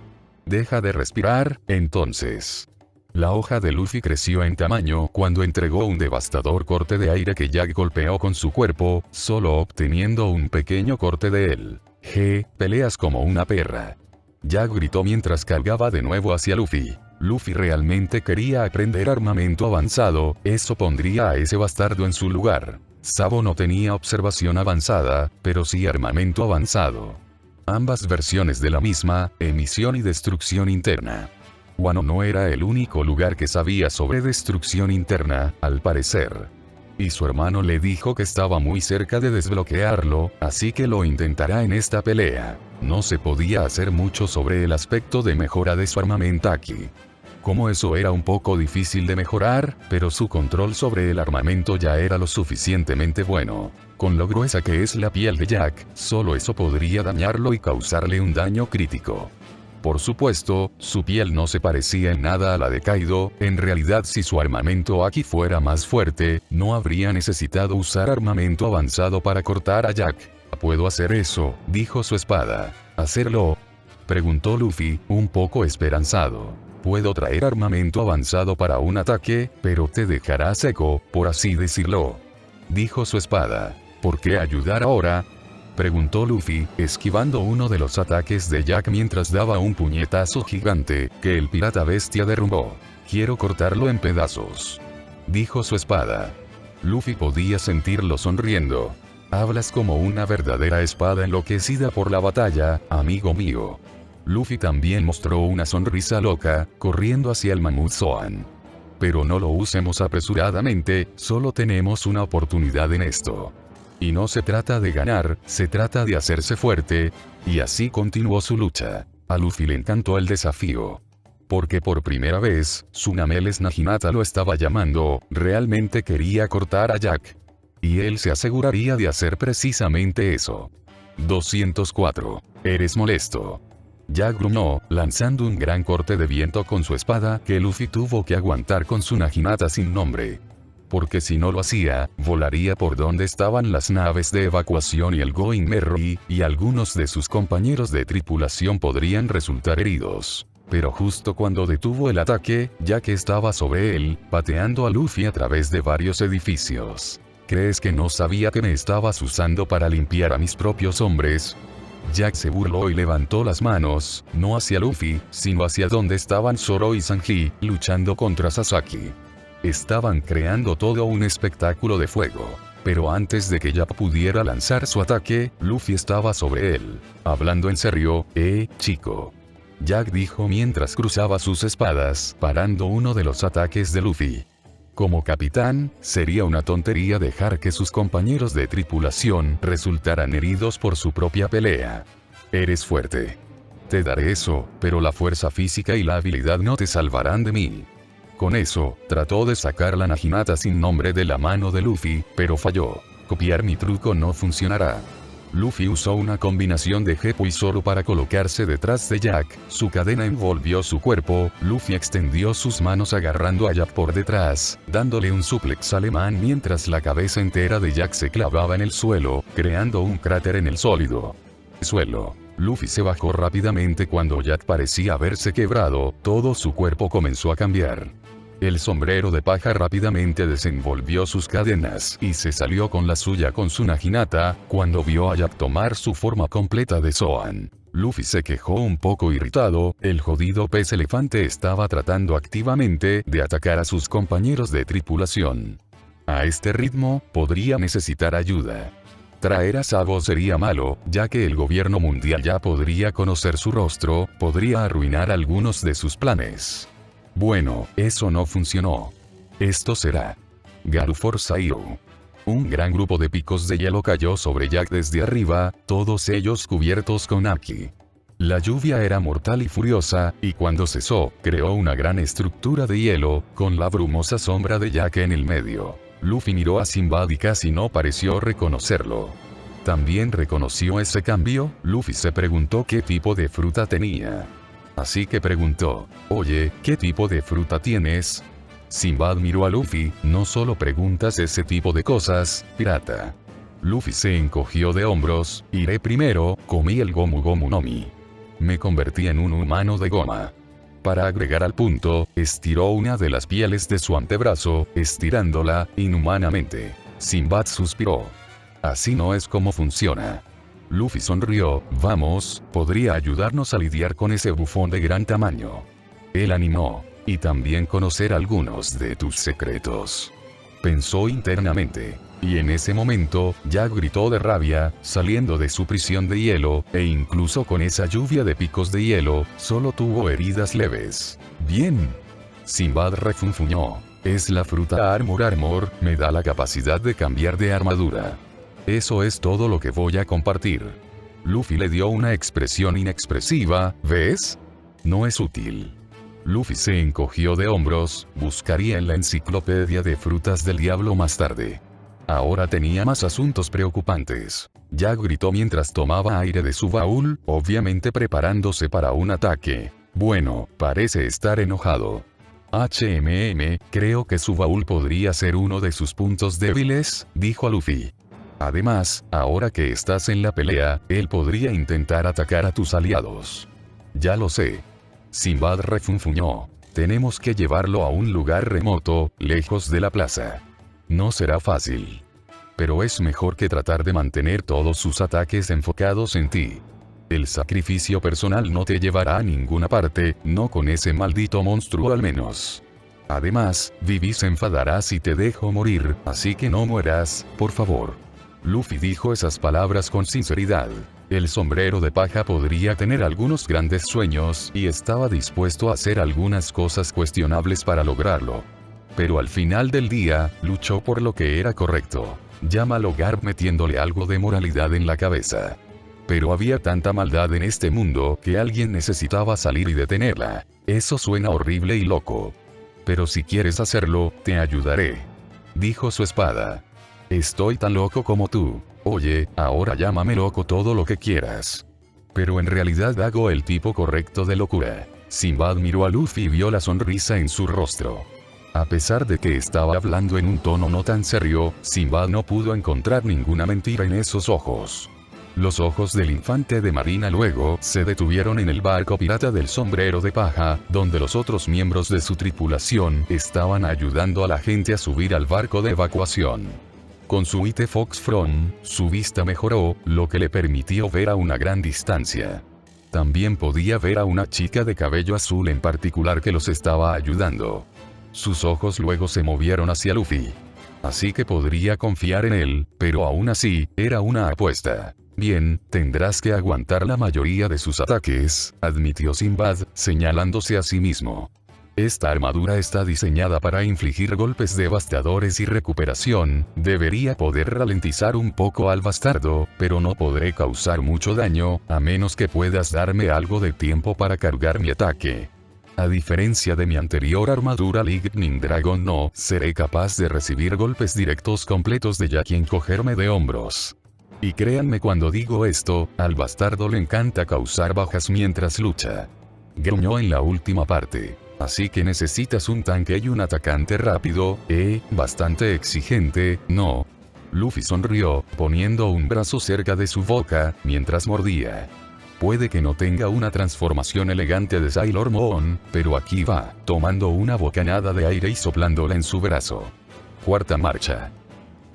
Deja de respirar, entonces. La hoja de Luffy creció en tamaño cuando entregó un devastador corte de aire que Jack golpeó con su cuerpo, solo obteniendo un pequeño corte de él. Peleas como una perra. Jack gritó mientras cargaba de nuevo hacia Luffy. Luffy realmente quería aprender armamento avanzado, eso pondría a ese bastardo en su lugar. Sabo no tenía observación avanzada, pero sí armamento avanzado. Ambas versiones de la misma, emisión y destrucción interna. Wano no era el único lugar que sabía sobre destrucción interna, al parecer. Y su hermano le dijo que estaba muy cerca de desbloquearlo, así que lo intentará en esta pelea. No se podía hacer mucho sobre el aspecto de mejora de su armamento aquí. Como eso era un poco difícil de mejorar, pero su control sobre el armamento ya era lo suficientemente bueno. Con lo gruesa que es la piel de Jack, solo eso podría dañarlo y causarle un daño crítico. Por supuesto, su piel no se parecía en nada a la de Kaido, en realidad si su armamento aquí fuera más fuerte, no habría necesitado usar armamento avanzado para cortar a Jack. «¿Puedo hacer eso?», dijo su espada. «¿Hacerlo?», preguntó Luffy, un poco esperanzado. «Puedo traer armamento avanzado para un ataque, pero te dejará seco, por así decirlo», dijo su espada. «¿Por qué ayudar ahora?», preguntó Luffy, esquivando uno de los ataques de Jack mientras daba un puñetazo gigante, que el pirata bestia derrumbó. «Quiero cortarlo en pedazos», dijo su espada. Luffy podía sentirlo sonriendo. «Hablas como una verdadera espada enloquecida por la batalla, amigo mío». Luffy también mostró una sonrisa loca, corriendo hacia el mamut Zoan. «Pero no lo usemos apresuradamente, solo tenemos una oportunidad en esto. Y no se trata de ganar, se trata de hacerse fuerte», y así continuó su lucha. A Luffy le encantó el desafío. Porque por primera vez, Tsunameles Naginata lo estaba llamando, realmente quería cortar a Jack. Y él se aseguraría de hacer precisamente eso. 204. Eres molesto. Jack gruñó, lanzando un gran corte de viento con su espada que Luffy tuvo que aguantar con su Naginata sin nombre. Porque si no lo hacía, volaría por donde estaban las naves de evacuación y el Going Merry, y algunos de sus compañeros de tripulación podrían resultar heridos. Pero justo cuando detuvo el ataque, Jack estaba sobre él, pateando a Luffy a través de varios edificios. ¿Crees que no sabía que me estabas usando para limpiar a mis propios hombres? Jack se burló y levantó las manos, no hacia Luffy, sino hacia donde estaban Zoro y Sanji, luchando contra Sasaki. Estaban creando todo un espectáculo de fuego. Pero antes de que Jack pudiera lanzar su ataque, Luffy estaba sobre él. Hablando en serio, chico. Jack dijo mientras cruzaba sus espadas, parando uno de los ataques de Luffy. Como capitán, sería una tontería dejar que sus compañeros de tripulación resultaran heridos por su propia pelea. Eres fuerte. Te daré eso, pero la fuerza física y la habilidad no te salvarán de mí. Con eso, trató de sacar la Naginata sin nombre de la mano de Luffy, pero falló. Copiar mi truco no funcionará. Luffy usó una combinación de Heppo y Zoro para colocarse detrás de Jack, su cadena envolvió su cuerpo, Luffy extendió sus manos agarrando a Jack por detrás, dándole un suplex alemán mientras la cabeza entera de Jack se clavaba en el suelo, creando un cráter en el sólido suelo. Luffy se bajó rápidamente cuando Jack parecía haberse quebrado, todo su cuerpo comenzó a cambiar. El sombrero de paja rápidamente desenvolvió sus cadenas y se salió con la suya con su Naginata, cuando vio a Jack tomar su forma completa de Zoan. Luffy se quejó un poco irritado, el jodido pez elefante estaba tratando activamente de atacar a sus compañeros de tripulación. A este ritmo, podría necesitar ayuda. Traer a Sabo sería malo, ya que el gobierno mundial ya podría conocer su rostro, podría arruinar algunos de sus planes. Bueno, eso no funcionó. Esto será Garu Forsairo. Un gran grupo de picos de hielo cayó sobre Jack desde arriba, todos ellos cubiertos con Aki. La lluvia era mortal y furiosa, y cuando cesó, creó una gran estructura de hielo, con la brumosa sombra de Jack en el medio. Luffy miró a Sinbad y casi no pareció reconocerlo. ¿También reconoció ese cambio? Luffy se preguntó qué tipo de fruta tenía. Así que preguntó, «Oye, ¿qué tipo de fruta tienes?» Sinbad miró a Luffy, «No solo preguntas ese tipo de cosas, pirata». Luffy se encogió de hombros, «Iré primero, comí el Gomu Gomu no Mi. Me convertí en un humano de goma». Para agregar al punto, estiró una de las pieles de su antebrazo, estirándola inhumanamente. Sinbad suspiró. Así no es como funciona. Luffy sonrió. Vamos, podría ayudarnos a lidiar con ese bufón de gran tamaño. Él animó. Y también conocer algunos de tus secretos. Pensó internamente. Y en ese momento, Jack gritó de rabia, saliendo de su prisión de hielo, e incluso con esa lluvia de picos de hielo, solo tuvo heridas leves. Bien. Sinbad refunfuñó. Es la fruta Armor, me da la capacidad de cambiar de armadura. Eso es todo lo que voy a compartir. Luffy le dio una expresión inexpresiva, ¿ves? No es útil. Luffy se encogió de hombros, buscaría en la enciclopedia de frutas del diablo más tarde. Ahora tenía más asuntos preocupantes. Jack gritó mientras tomaba aire de su baúl, obviamente preparándose para un ataque. Bueno, parece estar enojado. Creo que su baúl podría ser uno de sus puntos débiles, dijo a Luffy. Además, ahora que estás en la pelea, él podría intentar atacar a tus aliados. Ya lo sé. Sinbad refunfuñó. Tenemos que llevarlo a un lugar remoto, lejos de la plaza. No será fácil. Pero es mejor que tratar de mantener todos sus ataques enfocados en ti. El sacrificio personal no te llevará a ninguna parte, no con ese maldito monstruo al menos. Además, Vivi se enfadará si te dejo morir, así que no mueras, por favor. Luffy dijo esas palabras con sinceridad. El sombrero de paja podría tener algunos grandes sueños y estaba dispuesto a hacer algunas cosas cuestionables para lograrlo. Pero al final del día, luchó por lo que era correcto. Llámalo Garp metiéndole algo de moralidad en la cabeza. Pero había tanta maldad en este mundo que alguien necesitaba salir y detenerla. Eso suena horrible y loco. Pero si quieres hacerlo, te ayudaré. Dijo su espada. Estoy tan loco como tú. Oye, ahora llámame loco todo lo que quieras. Pero en realidad hago el tipo correcto de locura. Sinbad miró a Luffy y vio la sonrisa en su rostro. A pesar de que estaba hablando en un tono no tan serio, Sinbad no pudo encontrar ninguna mentira en esos ojos. Los ojos del infante de marina luego se detuvieron en el barco pirata del sombrero de paja, donde los otros miembros de su tripulación estaban ayudando a la gente a subir al barco de evacuación. Con su White Fox Front, su vista mejoró, lo que le permitió ver a una gran distancia. También podía ver a una chica de cabello azul en particular que los estaba ayudando. Sus ojos luego se movieron hacia Luffy. Así que podría confiar en él, pero aún así, era una apuesta. Bien, tendrás que aguantar la mayoría de sus ataques, admitió Sinbad, señalándose a sí mismo. Esta armadura está diseñada para infligir golpes devastadores y recuperación, debería poder ralentizar un poco al bastardo, pero no podré causar mucho daño, a menos que puedas darme algo de tiempo para cargar mi ataque. A diferencia de mi anterior armadura Lightning Dragon no seré capaz de recibir golpes directos completos de Jack y encogerme de hombros. Y créanme cuando digo esto, al bastardo le encanta causar bajas mientras lucha. Gruñó en la última parte. Así que necesitas un tanque y un atacante rápido, bastante exigente, ¿no? Luffy sonrió, poniendo un brazo cerca de su boca, mientras mordía. Puede que no tenga una transformación elegante de Sailor Moon, pero aquí va, tomando una bocanada de aire y soplándola en su brazo. Cuarta marcha.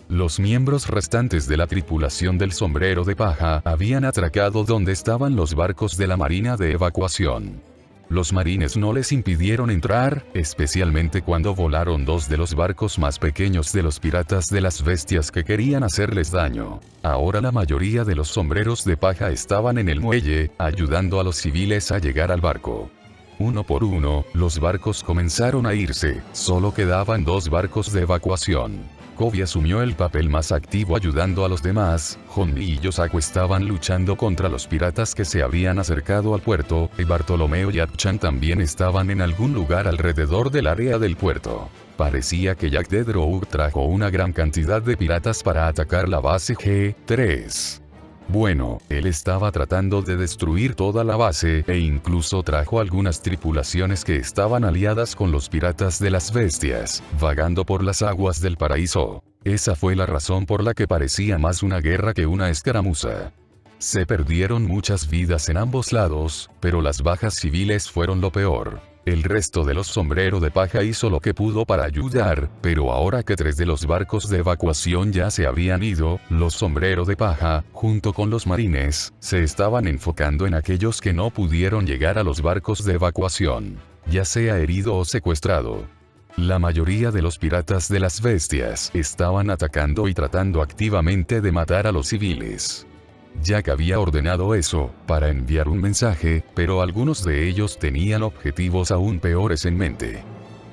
Los miembros restantes de la tripulación del sombrero de paja habían atracado donde estaban los barcos de la marina de evacuación. Los marines no les impidieron entrar, especialmente cuando volaron dos de los barcos más pequeños de los piratas de las bestias que querían hacerles daño. Ahora la mayoría de los sombreros de paja estaban en el muelle, ayudando a los civiles a llegar al barco. Uno por uno, los barcos comenzaron a irse, solo quedaban dos barcos de evacuación. Kobe asumió el papel más activo ayudando a los demás, Honmi y Yosaku estaban luchando contra los piratas que se habían acercado al puerto, y Bartolomeo y Atchan también estaban en algún lugar alrededor del área del puerto. Parecía que Jack the Drogue trajo una gran cantidad de piratas para atacar la base G3. Bueno, él estaba tratando de destruir toda la base e incluso trajo algunas tripulaciones que estaban aliadas con los piratas de las bestias, vagando por las aguas del paraíso. Esa fue la razón por la que parecía más una guerra que una escaramuza. Se perdieron muchas vidas en ambos lados, pero las bajas civiles fueron lo peor. El resto de los sombrero de paja hizo lo que pudo para ayudar, pero ahora que 3 de los barcos de evacuación ya se habían ido, los sombrero de paja, junto con los marines, se estaban enfocando en aquellos que no pudieron llegar a los barcos de evacuación, ya sea herido o secuestrado. La mayoría de los piratas de las bestias estaban atacando y tratando activamente de matar a los civiles. Jack había ordenado eso, para enviar un mensaje, pero algunos de ellos tenían objetivos aún peores en mente.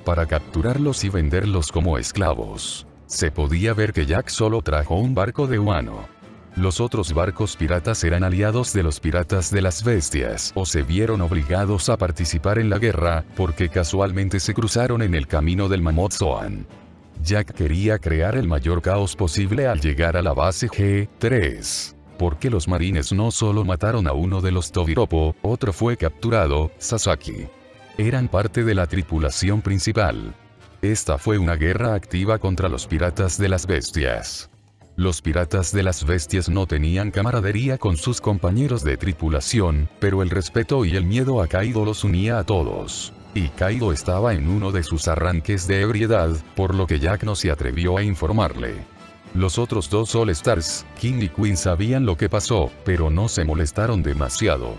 Para capturarlos y venderlos como esclavos. Se podía ver que Jack solo trajo un barco de humano. Los otros barcos piratas eran aliados de los piratas de las bestias o se vieron obligados a participar en la guerra, porque casualmente se cruzaron en el camino del Mammoth Zoan. Jack quería crear el mayor caos posible al llegar a la base G3. Porque los marines no solo mataron a uno de los Tobiropo, otro fue capturado, Sasaki. Eran parte de la tripulación principal. Esta fue una guerra activa contra los piratas de las bestias. Los piratas de las bestias no tenían camaradería con sus compañeros de tripulación, pero el respeto y el miedo a Kaido los unía a todos. Y Kaido estaba en uno de sus arranques de ebriedad, por lo que Jack no se atrevió a informarle. Los otros 2 All Stars, King y Queen sabían lo que pasó, pero no se molestaron demasiado.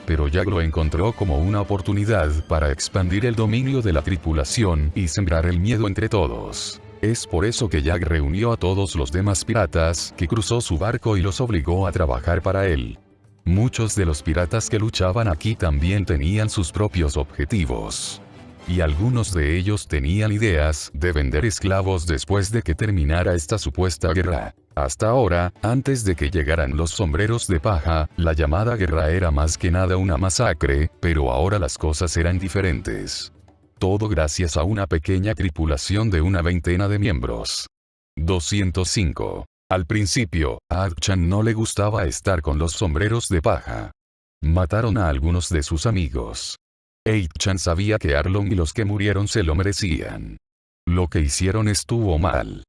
Pero Jack lo encontró como una oportunidad para expandir el dominio de la tripulación y sembrar el miedo entre todos. Es por eso que Jack reunió a todos los demás piratas que cruzó su barco y los obligó a trabajar para él. Muchos de los piratas que luchaban aquí también tenían sus propios objetivos. Y algunos de ellos tenían ideas de vender esclavos después de que terminara esta supuesta guerra. Hasta ahora, antes de que llegaran los sombreros de paja, la llamada guerra era más que nada una masacre, pero ahora las cosas eran diferentes. Todo gracias a una pequeña tripulación de una veintena de miembros. 205. Al principio, a Ak-chan no le gustaba estar con los sombreros de paja. Mataron a algunos de sus amigos. 8chan sabía que Arlong y los que murieron se lo merecían. Lo que hicieron estuvo mal.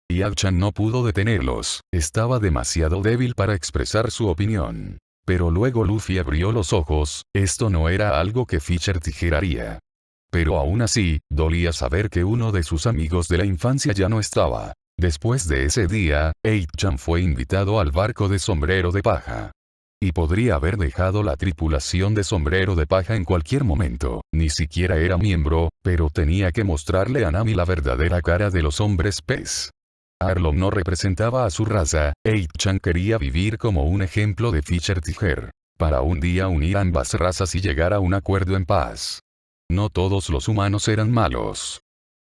Y Ak-chan no pudo detenerlos, estaba demasiado débil para expresar su opinión. Pero luego Luffy abrió los ojos, esto no era algo que Fisher Tiger haría. Pero aún así, dolía saber que uno de sus amigos de la infancia ya no estaba. Después de ese día, 8chan fue invitado al barco de sombrero de paja. Y podría haber dejado la tripulación de sombrero de paja en cualquier momento, ni siquiera era miembro, pero tenía que mostrarle a Nami la verdadera cara de los hombres pez. Arlong no representaba a su raza, 8chan quería vivir como un ejemplo de Fisher Tiger, para un día unir ambas razas y llegar a un acuerdo en paz. No todos los humanos eran malos.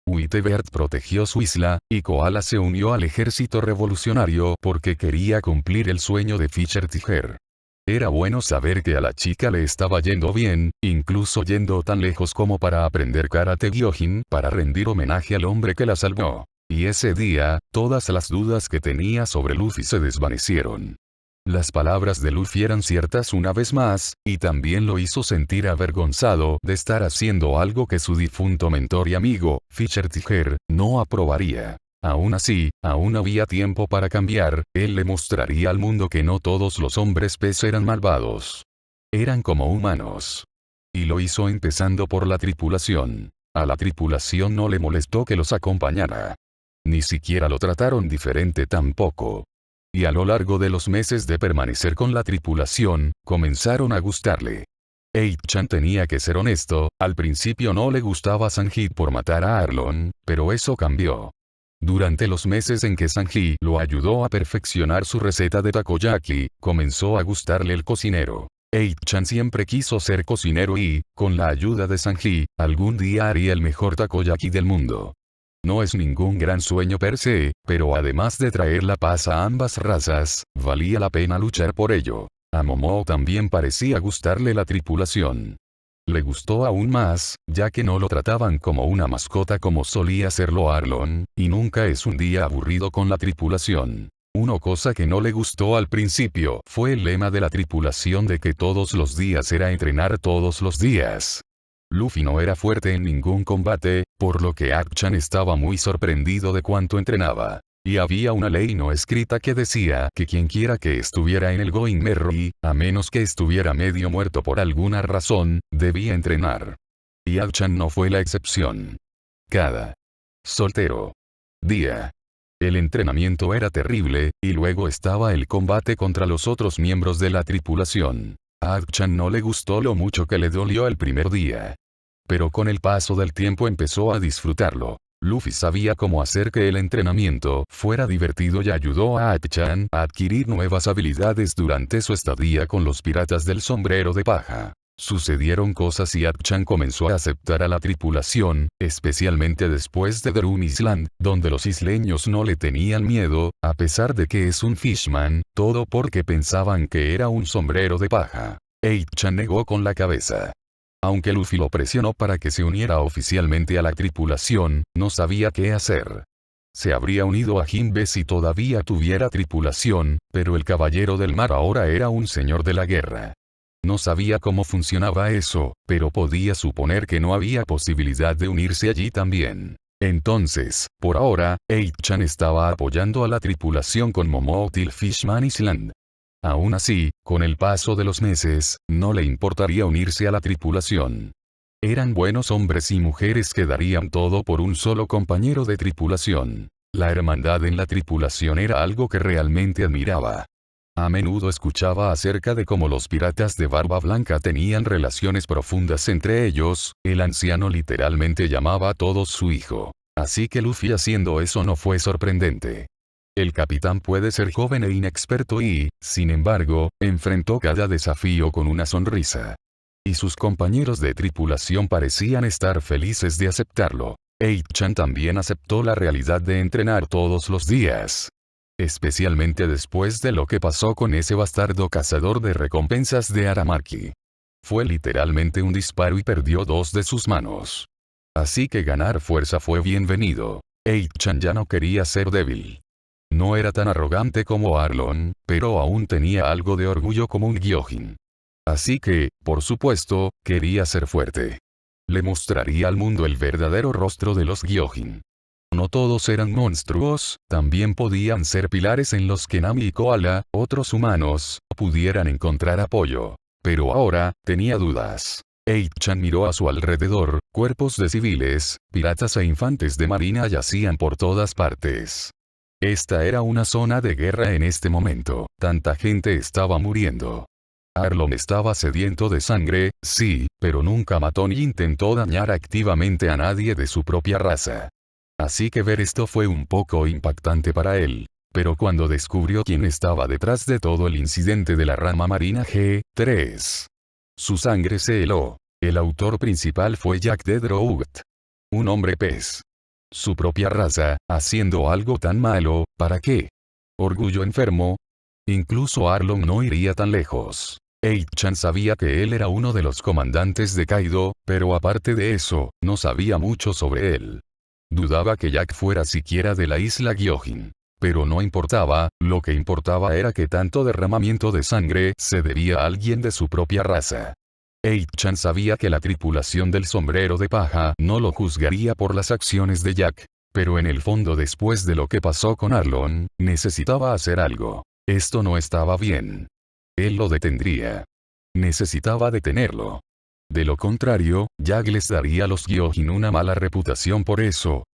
Whitebird protegió su isla, y Koala se unió al ejército revolucionario porque quería cumplir el sueño de Fisher Tiger. Era bueno saber que a la chica le estaba yendo bien, incluso yendo tan lejos como para aprender Karate Gyojin para rendir homenaje al hombre que la salvó. Y ese día, todas las dudas que tenía sobre Luffy se desvanecieron. Las palabras de Luffy eran ciertas una vez más, y también lo hizo sentir avergonzado de estar haciendo algo que su difunto mentor y amigo, Fisher Tiger, no aprobaría. Aún así, aún había tiempo para cambiar, él le mostraría al mundo que no todos los hombres pez eran malvados. Eran como humanos. Y lo hizo empezando por la tripulación. A la tripulación no le molestó que los acompañara. Ni siquiera lo trataron diferente tampoco. Y a lo largo de los meses de permanecer con la tripulación, comenzaron a gustarle. 8chan tenía que ser honesto, al principio no le gustaba Sanji por matar a Arlong, pero eso cambió. Durante los meses en que Sanji lo ayudó a perfeccionar su receta de takoyaki, comenzó a gustarle el cocinero. 8chan siempre quiso ser cocinero y, con la ayuda de Sanji, algún día haría el mejor takoyaki del mundo. No es ningún gran sueño per se, pero además de traer la paz a ambas razas, valía la pena luchar por ello. A Momo también parecía gustarle la tripulación. Le gustó aún más, ya que no lo trataban como una mascota como solía hacerlo Arlong, y nunca es un día aburrido con la tripulación. Una cosa que no le gustó al principio fue el lema de la tripulación de que todos los días era entrenar todos los días. Luffy no era fuerte en ningún combate, por lo que Ak-chan estaba muy sorprendido de cuánto entrenaba. Y había una ley no escrita que decía que quienquiera que estuviera en el Going Merry, a menos que estuviera medio muerto por alguna razón, debía entrenar. Y Jack-chan no fue la excepción. Cada soltero día, el entrenamiento era terrible, y luego estaba el combate contra los otros miembros de la tripulación. A Jack-chan no le gustó lo mucho que le dolió el primer día. Pero con el paso del tiempo empezó a disfrutarlo. Luffy sabía cómo hacer que el entrenamiento fuera divertido y ayudó a Jack-chan a adquirir nuevas habilidades durante su estadía con los piratas del sombrero de paja. Sucedieron cosas y Jack-chan comenzó a aceptar a la tripulación, especialmente después de Drum Island, donde los isleños no le tenían miedo, a pesar de que es un fishman, todo porque pensaban que era un sombrero de paja. Jack-chan negó con la cabeza. Aunque Luffy lo presionó para que se uniera oficialmente a la tripulación, no sabía qué hacer. Se habría unido a Jinbe si todavía tuviera tripulación, pero el Caballero del Mar ahora era un señor de la guerra. No sabía cómo funcionaba eso, pero podía suponer que no había posibilidad de unirse allí también. Entonces, por ahora, Jack-chan estaba apoyando a la tripulación con Momo till Fishman Island. Aún así, con el paso de los meses, no le importaría unirse a la tripulación. Eran buenos hombres y mujeres que darían todo por un solo compañero de tripulación. La hermandad en la tripulación era algo que realmente admiraba. A menudo escuchaba acerca de cómo los piratas de Barba Blanca tenían relaciones profundas entre ellos, el anciano literalmente llamaba a todos su hijo. Así que Luffy haciendo eso no fue sorprendente. El capitán puede ser joven e inexperto y, sin embargo, enfrentó cada desafío con una sonrisa. Y sus compañeros de tripulación parecían estar felices de aceptarlo. Jack-chan también aceptó la realidad de entrenar todos los días. Especialmente después de lo que pasó con ese bastardo cazador de recompensas de Aramaki. Fue literalmente un disparo y perdió 2 de sus manos. Así que ganar fuerza fue bienvenido. Jack-chan ya no quería ser débil. No era tan arrogante como Arlong, pero aún tenía algo de orgullo como un Gyojin. Así que, por supuesto, quería ser fuerte. Le mostraría al mundo el verdadero rostro de los Gyojin. No todos eran monstruos, también podían ser pilares en los que Nami y Koala, otros humanos, pudieran encontrar apoyo. Pero ahora, tenía dudas. Jack-chan miró a su alrededor, cuerpos de civiles, piratas e infantes de marina yacían por todas partes. Esta era una zona de guerra en este momento, tanta gente estaba muriendo. Arlong estaba sediento de sangre, sí, pero nunca mató ni intentó dañar activamente a nadie de su propia raza. Así que ver esto fue un poco impactante para él. Pero cuando descubrió quién estaba detrás de todo el incidente de la rama marina G3, su sangre se heló. El autor principal fue Jack the Drought. Un hombre pez. Su propia raza, haciendo algo tan malo, ¿para qué? ¿Orgullo enfermo? Incluso Arlong no iría tan lejos. Jack-chan sabía que él era uno de los comandantes de Kaido, pero aparte de eso, no sabía mucho sobre él. Dudaba que Jack fuera siquiera de la isla Gyojin. Pero no importaba, lo que importaba era que tanto derramamiento de sangre se debía a alguien de su propia raza. Jack-chan sabía que la tripulación del sombrero de paja no lo juzgaría por las acciones de Jack. Pero en el fondo después de lo que pasó con Arlong, necesitaba hacer algo. Esto no estaba bien. Él lo detendría. Necesitaba detenerlo. De lo contrario, Jack les daría a los Gyojin una mala reputación por eso,